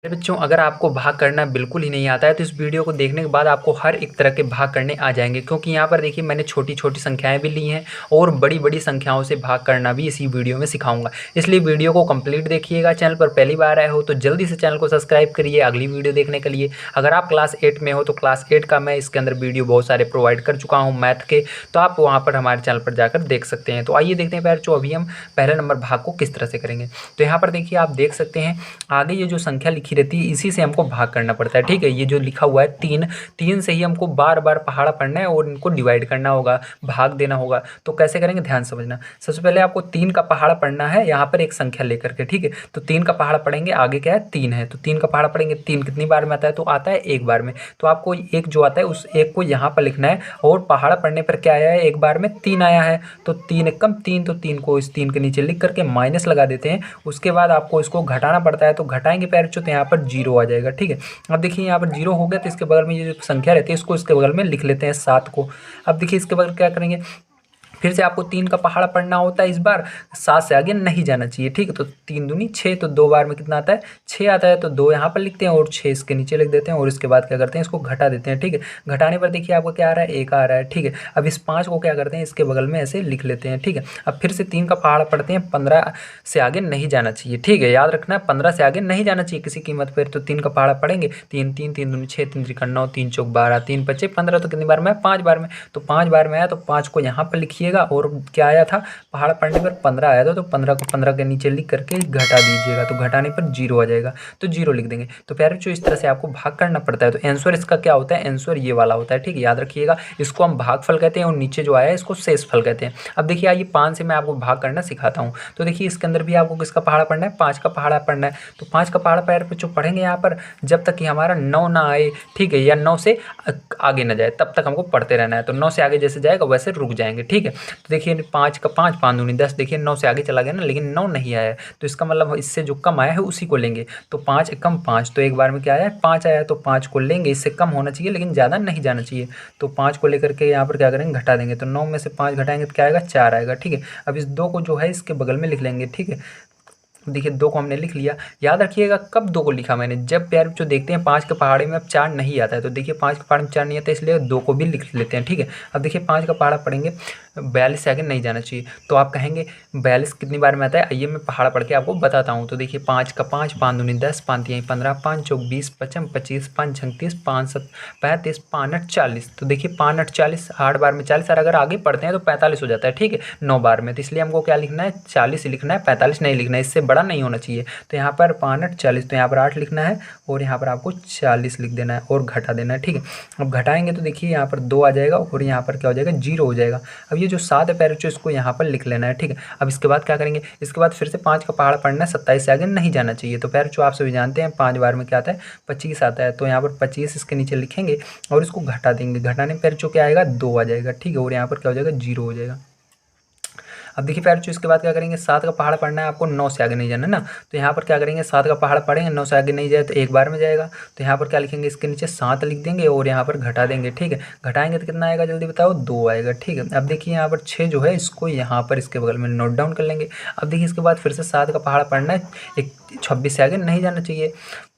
मेरे बच्चों, अगर आपको भाग करना बिल्कुल ही नहीं आता है तो इस वीडियो को देखने के बाद आपको हर एक तरह के भाग करने आ जाएंगे, क्योंकि यहाँ पर देखिए मैंने छोटी छोटी संख्याएं भी ली हैं और बड़ी बड़ी संख्याओं से भाग करना भी इसी वीडियो में सिखाऊंगा। इसलिए वीडियो को कंप्लीट देखिएगा। चैनल पर पहली बार आए हो तो जल्दी से चैनल को सब्सक्राइब करिए अगली वीडियो देखने के लिए। अगर आप क्लास 8 में हो तो क्लास 8 का मैं इसके अंदर वीडियो बहुत सारे प्रोवाइड कर चुका हूँ मैथ के, तो आप वहाँ पर हमारे चैनल पर जाकर देख सकते हैं। तो आइए देखते हैं बच्चों अभी हम पहले नंबर भाग को किस तरह से करेंगे। तो यहाँ पर देखिए आप देख सकते हैं आगे ये जो संख्या लिखी रहती है इसी से हमको भाग करना पड़ता है। ठीक है, ये जो लिखा हुआ है 3, 3 से ही हमको बार बार पहाड़ा पढ़ना है और इनको डिवाइड करना होगा, भाग देना होगा। तो कैसे करेंगे ध्यान समझना। सबसे पहले आपको 3 का पहाड़ा पढ़ना है यहाँ पर एक संख्या लेकर के। ठीक है, तो 3 का पहाड़ा पढ़ेंगे, आगे क्या है 3 है तो 3 का पहाड़ा पढ़ेंगे। 3 कितनी बार में आता है तो आता है एक बार में, तो आपको एक जो आता है उस एक को यहाँ पर लिखना है और पहाड़ा पढ़ने पर क्या आया है एक बार में 3 आया है तो 3 एकम 3, तो 3 को इस 3 के नीचे लिख करके माइनस लगा देते हैं। उसके बाद आपको इसको घटाना पड़ता है, तो घटाएंगे पैर तो यहाँ पर 0 आ जाएगा। ठीक है, अब देखिए यहाँ पर 0 हो गया तो इसके बगल में ये जो संख्या रहती है इसको इसके बगल में लिख लेते हैं 7 को। अब देखिए इसके बगल क्या करेंगे, फिर से आपको 3 का पहाड़ा पढ़ना होता है। इस बार 7 से आगे नहीं जाना चाहिए। ठीक है, तो 3 दूनी 6, तो 2 बार में कितना आता है 6 आता है, तो 2 यहाँ पर लिखते हैं और 6 इसके नीचे लिख देते हैं और इसके बाद क्या करते हैं इसको घटा देते हैं। ठीक है, घटाने पर देखिए आपको क्या आ रहा है 1 आ रहा है। ठीक है, अब इस 5 को क्या करते हैं इसके बगल में ऐसे लिख लेते हैं। ठीक है, अब फिर से 3 का पहाड़ा पढ़ते हैं, 15 से आगे नहीं जाना चाहिए। ठीक है, याद रखना है 15 से आगे नहीं जाना चाहिए किसी कीमत पर। तो 3 का पहाड़ा पढ़ेंगे, 3 3 3 दूनी 6, 3 त्रिक 9, 3 चौक 12, 3 पच्चे 15, तो कितनी बार में 5 बार में। तो 5 बार में आया तो 5 को यहाँ पर लिखिएगा और क्या आया था पहाड़ा पढ़ने पर 15 आया था, तो 15 को 15 के नीचे लिख करके घटा दीजिएगा, तो घटाने पर 0 आ जाएगा, तो 0 लिख देंगे। तो प्यारे बच्चों इस तरह से आपको भाग करना पड़ता है। तो आंसर इसका क्या होता है, आंसर ये वाला होता है। ठीक है, याद रखिएगा, इसको हम भागफल कहते हैं और नीचे जो आया है इसको शेषफल कहते हैं। अब देखिए आइए 5 से मैं आपको भाग करना सिखाता हूँ। तो देखिए इसके अंदर भी आपको किसका पहाड़ा पढ़ना है, 5 का पहाड़ा पढ़ना है। तो 5 का पहाड़ा पैर पे जो पढ़ेंगे यहाँ पर जब तक कि हमारा 9 ना आए, ठीक है, या 9 से आगे ना जाए तब तक हमको पढ़ते रहना है। तो 9 से आगे जैसे जाएगा वैसे रुक जाएंगे। ठीक है, तो देखिए 5 का 5, 5 दूनी 10, देखिए 9 से आगे चला गया ना, लेकिन 9 नहीं आया है, तो इसका मतलब इससे जो कम आया है उसी को लेंगे। तो 5 एकम 5, तो एक बार में क्या आया है 5 आया है, तो 5 को लेंगे। इससे कम होना चाहिए लेकिन ज़्यादा नहीं जाना चाहिए। तो 5 को लेकर के यहाँ पर क्या करेंगे घटा देंगे, तो 9 में से 5 घटाएंगे तो क्या आएगा 4 आएगा। ठीक है, अब इस 2 को जो है इसके बगल में लिख लेंगे। ठीक है, देखिए 2 को हमने लिख लिया। याद रखिएगा कब 2 को लिखा मैंने, जब प्यार जो देखते हैं 5 के पहाड़े में अब 4 नहीं आता है, तो देखिए 5 के पहाड़े में 4 नहीं आता है इसलिए 2 को भी लिख लेते हैं। ठीक है, अब देखिए 5 का पहाड़ा पढ़ेंगे, 42 से आगे नहीं जाना चाहिए। तो आप कहेंगे 42 कितनी बार में आता है, आइए मैं पहाड़ा पढ़ के आपको बताता हूँ। तो देखिए 5 का 5, 5 दूनी 10, 5 तिहाई 15, 5 चौक 20, 55 25, 5 छंग 30, 5 7 35, 5 8 40। तो देखिए 5 8 40, 8 बार में 40, और अगर आगे पढ़ते हैं तो 45 हो जाता है। ठीक है, 9 बार में, तो इसलिए हमको क्या लिखना है 40 लिखना है, 45 नहीं लिखना है, इससे बड़ा नहीं होना चाहिए। तो यहाँ पर 5 8 40, तो यहाँ पर 8 लिखना है और यहाँ पर आपको 40 लिख देना है और घटा देना है। ठीक है, अब घटाएंगे तो देखिए यहाँ पर 2 आ जाएगा और यहाँ पर क्या हो जाएगा 0 हो जाएगा। अब ये जो 7 है पैर इसको यहाँ पर लिख लेना है। ठीक है, अब इसके बाद क्या करेंगे, इसके बाद फिर से 5 का पहाड़ा पढ़ना है, 27 से आगे नहीं जाना चाहिए। तो पैर आप सभी जानते हैं 5 बार में क्या आता है 25 आता है, तो यहाँ पर 25 इसके नीचे लिखेंगे और इसको घटा देंगे। घटाने पैर क्या आएगा 2 आ जाएगा। ठीक है, और यहाँ पर क्या हो जाएगा 0 हो जाएगा। अब देखिए प्यारे इसके बाद क्या करेंगे, 7 का पहाड़ पढ़ना है आपको, 9 से आगे नहीं जाना ना। तो यहाँ पर क्या करेंगे 7 का पहाड़ पढ़ेंगे, 9 से आगे नहीं जाए तो एक बार में जाएगा। तो यहाँ पर क्या लिखेंगे, इसके नीचे 7 लिख देंगे और यहाँ पर घटा देंगे। ठीक है, घटाएंगे तो कितना आएगा जल्दी बताओ 2 आएगा। ठीक है, अब देखिए यहाँ पर 6 जो है इसको यहाँ पर इसके बगल में नोट डाउन कर लेंगे। अब देखिए इसके बाद फिर से 7 का पहाड़ पढ़ना है, 26 से आगे नहीं जाना चाहिए।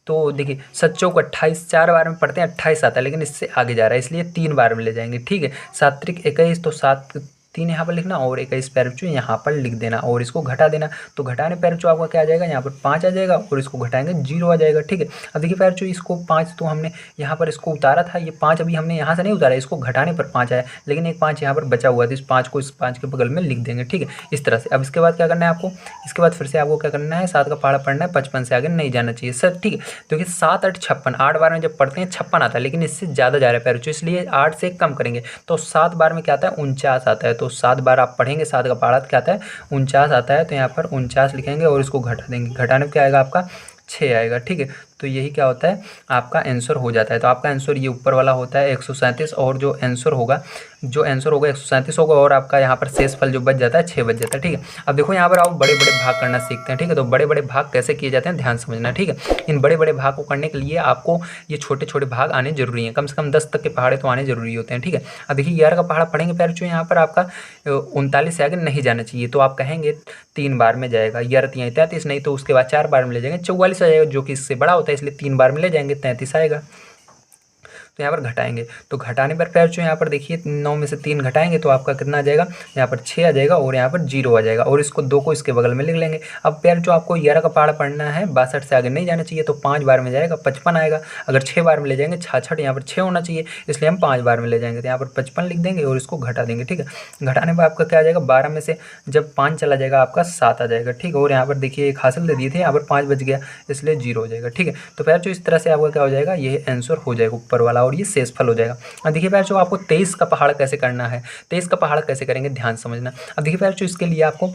तो देखिए 7 चौक 28, 4 बार में पढ़ते हैं 28 आता है, लेकिन इससे आगे जा रहा है इसलिए 3 बार में ले जाएंगे। ठीक है, 7 त्रिक 21, तो 7 3 यहाँ पर लिखना और 21 पैर यहाँ पर लिख देना और इसको घटा देना। तो घटाने पैर आपका क्या आ जाएगा, यहाँ पर 5 आ जाएगा और इसको घटाएंगे 0 आ जाएगा। ठीक है, अब देखिए पैर इसको 5 तो हमने यहाँ पर इसको उतारा था, ये 5 अभी हमने यहाँ से नहीं उतारा, इसको घटाने पर 5 आया, लेकिन एक 5 यहाँ पर बचा हुआ था, इस 5 को इस 5 के बगल में लिख देंगे। ठीक है, इस तरह से। अब इसके बाद क्या करना है आपको, इसके बाद फिर से आपको क्या करना है 7 का पहाड़ा पढ़ना है, 55 से आगे नहीं जाना चाहिए सर। ठीक है, देखिए 7 8 56, 8 बार में जब पढ़ते हैं 56 आता है, लेकिन इससे ज़्यादा जा रहा है पैर, इसलिए 8 से कम करेंगे। तो 7 बार में क्या आता है 49 आता है, तो 7 बार आप पढ़ेंगे 7 का पहाड़ा क्या आता है 49 आता है, तो यहाँ पर 49 लिखेंगे और इसको घटा देंगे। घटाने में क्या आएगा आपका 6 आएगा। ठीक है, तो यही क्या होता है आपका आंसर हो जाता है। तो आपका आंसर ये ऊपर वाला होता है 137 और जो आंसर होगा 137 होगा और आपका यहाँ पर शेषफल जो बच जाता है 6 बच जाता है। ठीक है, अब देखो यहाँ पर आप बड़े बड़े भाग करना सीखते हैं। ठीक है, तो बड़े बड़े भाग कैसे किए जाते हैं ध्यान समझना। ठीक है, इन बड़े बड़े भाग को करने के लिए आपको ये छोटे छोटे भाग आने जरूरी हैं, कम से कम 10 तक के पहाड़े तो आने जरूरी होते हैं। ठीक है, अब देखिए 11 का पहाड़ा पढ़ेंगे पैर यहाँ पर आपका 39 से आगे नहीं जाना चाहिए, तो आप कहेंगे 3 बार में जाएगा, 11 3 33, नहीं तो उसके बाद 4 बार में ले जाएंगे 44 आ जाएगा, जो कि इससे बड़ा होता है। होता है, इसलिए 3 बार में ले जाएंगे 33 आएगा। तो यहाँ पर घटाएंगे, तो घटाने पर प्यार यहाँ पर देखिए 9 में से 3 घटाएंगे तो आपका कितना आ जाएगा, यहाँ पर 6 आ जाएगा और यहाँ पर 0 आ जाएगा और इसको 2 को इसके बगल में लिख लेंगे। अब प्यार आपको 11 का पहाड़ा पढ़ना है, 62 से आगे नहीं जाना चाहिए, तो 5 बार में जाएगा 55 आएगा। अगर 6 बार में ले जाएंगे 66, यहाँ पर 6 होना चाहिए, इसलिए हम 5 बार में ले जाएंगे, तो यहाँ पर 55 लिख देंगे और इसको घटा देंगे। ठीक है, घटाने पर आपका क्या आ जाएगा, 12 में से जब 5 चला जाएगा आपका 7 आ जाएगा। ठीक है, और यहाँ पर देखिए एक हासिल दे दिए थे, यहाँ पर 5 बच गया इसलिए 0 हो जाएगा। ठीक है, तो प्यार इस तरह से आपका क्या हो जाएगा, ये आंसर हो जाएगा ऊपर वाला और ये शेषफल हो जाएगा। अब देखिए प्यार आपको 23 का पहाड़ कैसे करना है, 23 का पहाड़ कैसे करेंगे ध्यान समझना। अब देखिए प्यार इसके लिए आपको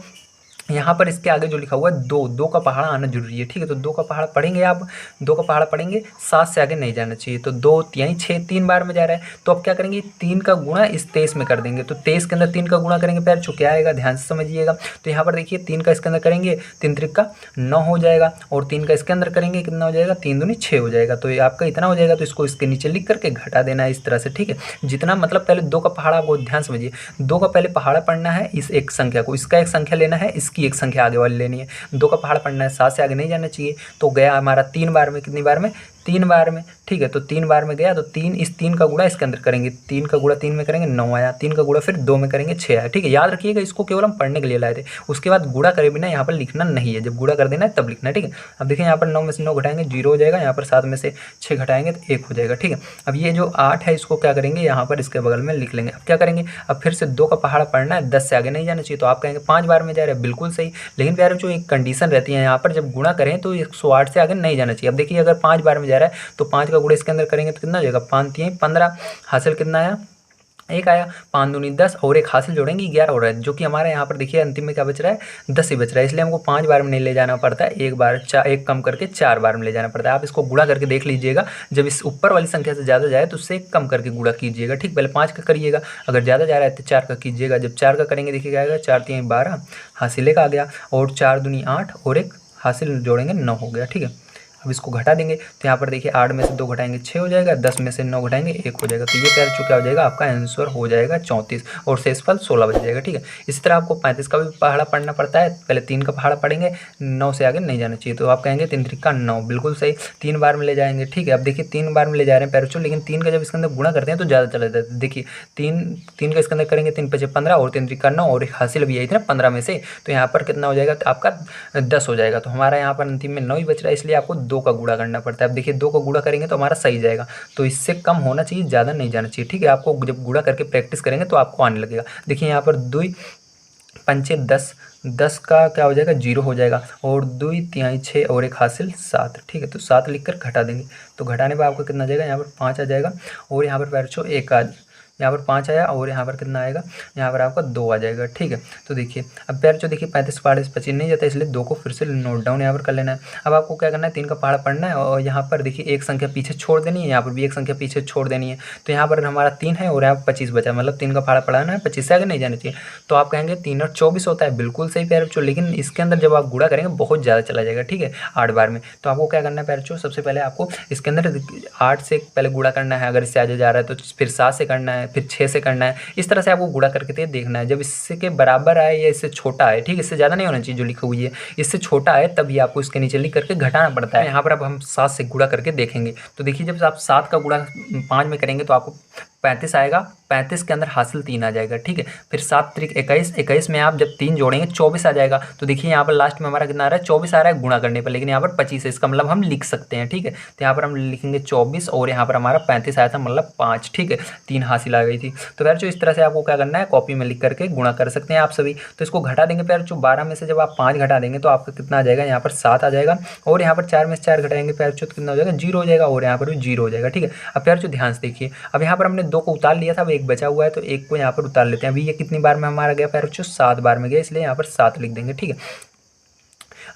यहाँ पर इसके आगे जो लिखा हुआ है 2 का पहाड़ा आना जरूरी है। ठीक है, तो 2 का पहाड़ा पढ़ेंगे आप, 2 का पहाड़ा पढ़ेंगे, 7 से आगे नहीं जाना चाहिए, तो 2 3 6 3 बार में जा रहा है। तो अब क्या करेंगे, 3 का गुणा इस 23 में कर देंगे, तो 23 के अंदर 3 का गुणा करेंगे प्यार क्या आएगा, ध्यान से समझिएगा। तो यहाँ पर देखिए 3 का इसके अंदर करेंगे, 3 त्रिक का 9 हो जाएगा और 3 का इसके अंदर करेंगे कितना हो जाएगा, 3 दूनी 6 हो जाएगा। तो ये आपका इतना हो जाएगा, तो इसको इसके नीचे लिख करके घटा देना है इस तरह से। ठीक है, जितना मतलब पहले 2 का पहाड़ा आपको ध्यान समझिए, 2 का पहले पहाड़ा पढ़ना है, इस एक संख्या को, इसका एक संख्या लेना है, इसकी एक संख्या आगे वाली लेनी है। 2 का पहाड़ पढ़ना है, 7 से आगे नहीं जाना चाहिए, तो गया हमारा 3 बार में, कितनी बार में, 3 बार में। ठीक है, तो 3 बार में गया, तो 3 इस 3 का गुणा इसके अंदर करेंगे, 3 का गुणा 3 में करेंगे 9 आया, 3 का गुणा फिर 2 में करेंगे 6 आया। ठीक है, याद रखिएगा, इसको केवल हम पढ़ने के लिए लाए थे, उसके बाद गुणा करे बिना यहाँ पर लिखना नहीं है, जब गुणा कर देना है तब लिखना है। ठीक है, अब देखिए यहाँ पर 9 में से 9 घटाएंगे 0 हो जाएगा, यहाँ पर 7 में से 6 घटाएंगे तो 1 हो जाएगा। ठीक है, अब ये जो 8 है इसको क्या करेंगे, यहाँ पर इसके बगल में लिख लेंगे। अब क्या करेंगे, अब फिर से 2 का पहाड़ा पढ़ना है, 10 से आगे नहीं जाना चाहिए, तो आप कहेंगे 5 बार में जा रहे हैं, बिल्कुल सही। लेकिन प्यारे जो एक कंडीशन रहती है यहाँ पर, जब गुणा करें तो 108 से आगे नहीं जाना चाहिए। अब देखिए अगर 5 बार में जा रहा है तो 5 का गुणा इसके अंदर करेंगे तो कितना हो जाएगा, 5 3 15, हासिल कितना आया, 1 आया, 5 दूनी 10 और एक हासिल जोड़ेंगे 11 हो रहा है, जो कि हमारे यहाँ पर देखिए अंतिम में क्या बच रहा है, 10 ही बच रहा है। इसलिए हमको 5 बार में नहीं ले जाना पड़ता है, एक कम करके 4 बार में ले जाना पड़ता है। आप इसको गुणा करके देख लीजिएगा, जब इस ऊपर वाली संख्या से ज़्यादा जाए तो उससे कम करके गुणा कीजिएगा। ठीक, पहले 5 का करिएगा, अगर ज़्यादा जा रहा है तो 4 का कीजिएगा। जब 4 का करेंगे देखिए क्या आएगा, 4 3 12, हासिल 1 आ गया और 4 दूनी 8 और एक हासिल जोड़ेंगे 9 हो गया। ठीक है, अब इसको घटा देंगे, तो यहाँ पर देखिए 8 में से 2 घटाएंगे 6 हो जाएगा, 10 में से 9 घटाएंगे 1 हो जाएगा। तो ये प्यार क्या हो जाएगा, आपका आंसर हो जाएगा 34 और शेषफल 16 बच जाएगा। ठीक है, इसी तरह आपको 35 का भी पहाड़ा पढ़ना पड़ता है, पहले 3 का पहाड़ा पढ़ेंगे, 9 से आगे नहीं जाना चाहिए, तो आप कहेंगे 3 त्रिक का 9, बिल्कुल सही, 3 बार में ले जाएंगे। ठीक है, अब देखिए 3 बार में ले जा रहे हैं पैरोचो, लेकिन 3 का जब इसके अंदर गुणा करते हैं तो ज़्यादा चला जाता है। देखिए 3 का इसके अंदर करेंगे, 3 5 15 और 3 त्रिक का 9 और एक हासिल भी आई थी ना 15 में से, तो यहाँ पर कितना हो जाएगा, तो आपका 10 हो जाएगा। तो हमारा यहाँ पर अंतिम में 9 ही बच रहा है, इसलिए आपको 2 का गुणा करना पड़ता है। अब देखिए 2 को गुणा करेंगे तो हमारा सही जाएगा, तो इससे कम होना चाहिए, ज़्यादा नहीं जाना चाहिए। ठीक है, आपको जब गुणा करके प्रैक्टिस करेंगे तो आपको आने लगेगा। देखिए यहाँ पर 2 पंचे 10, 10 का क्या हो जाएगा, 0 हो जाएगा और 2 3 6 और एक हासिल 7। ठीक है, तो 7 लिख कर घटा देंगे, तो घटाने पर आपको कितना आ जाएगा, यहाँ पर 5 आ जाएगा और यहाँ पर पैरछो 1 आ, यहाँ पर 5 आया और यहाँ पर कितना आएगा, यहाँ पर आपका 2 आ जाएगा। ठीक है, तो देखिए अब प्यार जो देखिए 35 पहाड़े से 25 नहीं जाता, इसलिए 2 को फिर से नोट डाउन यहाँ पर कर लेना है। अब आपको क्या करना है, 3 का पहाड़ा पढ़ना है और यहाँ पर देखिए एक संख्या पीछे छोड़ देनी है, यहाँ पर भी एक संख्या पीछे छोड़ देनी है। तो यहाँ पर हमारा 3 है और यहाँ पर 25 बचा, मतलब 3 का पहाड़ा पढ़ाना है, 25 से आगे नहीं जाना चाहिए। तो आप कहेंगे 3 और 24 होता है, बिल्कुल सही प्यार बच्चों, लेकिन इसके अंदर जब आप गुणा करेंगे बहुत ज़्यादा चला जाएगा। ठीक है, 8 बार में, तो आपको क्या करना है प्यार बच्चों, सबसे पहले आपको इसके अंदर 8 से पहले गुणा करना है, अगर इससे आगे जा रहा है तो फिर 7 से करना है, फिर 6 से करना है। इस तरह से आपको गुणा करके देखना है, जब इससे के बराबर आए या इससे छोटा है, ठीक है, इससे ज़्यादा नहीं होना चाहिए जो लिखी हुई है, इससे छोटा है तभी आपको इसके नीचे लिख करके घटाना पड़ता है। यहाँ पर अब हम 7 से गुणा करके देखेंगे, तो देखिए जब आप 7 का गुणा 5 में करेंगे तो आपको 35 आएगा, 35 के अंदर हासिल 3 आ जाएगा। ठीक है, फिर 7 त्रिक 21, 21 में आप जब 3 जोड़ेंगे 24 आ जाएगा। तो देखिए यहाँ पर लास्ट में हमारा कितना आ रहा है, 24 आ रहा है गुणा करने पर, लेकिन यहाँ पर 25 है, इसका मतलब हम लिख सकते हैं। ठीक है, तो यहाँ पर हम लिखेंगे 24 और यहाँ पर हमारा 35 आया था, मतलब 5। ठीक है, 3 हासिल आ गई थी। तो प्यार जो इस तरह से आपको क्या करना है, कॉपी में लिख करके गुणा कर सकते हैं आप सभी। तो इसको घटा देंगे प्यार जो 12 में से जब आप 5 घटा देंगे तो आपका कितना आ जाएगा, यहाँ पर 7 आ जाएगा और यहाँ पर 4 में से 4 घटाएंगे प्यार जो कितना हो जाएगा, 0 हो जाएगा और यहाँ पर भी 0 हो जाएगा। ठीक है, अब प्यार जो ध्यान से देखिए, अब यहाँ पर हमने 2 को उतार लिया था, अब 1 बचा हुआ है, तो 1 को यहाँ पर उतार लेते हैं। अभी ये कितनी बार में हमारा गया प्यार बच्चों, 7 बार में गया, इसलिए यहाँ पर 7 लिख देंगे। ठीक है,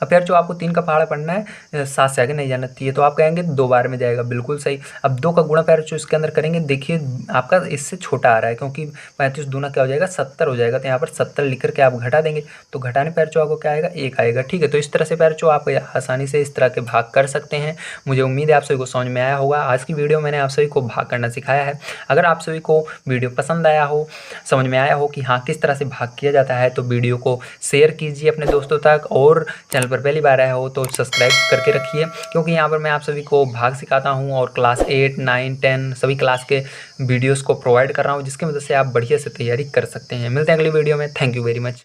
अब यार जो आपको 3 का पहाड़ा पढ़ना है, 7 से आगे नहीं जाना चाहिए, तो आप कहेंगे 2 बार में जाएगा, बिल्कुल सही। अब 2 का गुणा प्यार जो इसके अंदर करेंगे, देखिए आपका इससे छोटा आ रहा है, क्योंकि 35 दूना क्या हो जाएगा, 70 हो जाएगा, तो यहाँ पर 70 लिख करके आप घटा देंगे, तो घटाने प्यार जो आपको क्या आएगा, 1 आएगा। ठीक है, तो इस तरह से प्यार जो आप आसानी से इस तरह के भाग कर सकते हैं। मुझे उम्मीद है आप सभी को समझ में आया होगा। आज की वीडियो मैंने आप सभी को भाग करना सिखाया है। अगर आप सभी को वीडियो पसंद आया हो, समझ में आया हो कि हाँ किस तरह से भाग किया जाता है, तो वीडियो को शेयर कीजिए अपने दोस्तों तक और चैनल चैनल पर पहली बार आया हो तो सब्सक्राइब करके रखिए, क्योंकि यहाँ पर मैं आप सभी को भाग सिखाता हूँ और क्लास 8, 9, 10 सभी क्लास के वीडियोज़ को प्रोवाइड कर रहा हूँ, जिसकी वजह से आप बढ़िया से तैयारी कर सकते हैं। मिलते हैं अगली वीडियो में। Thank you very much.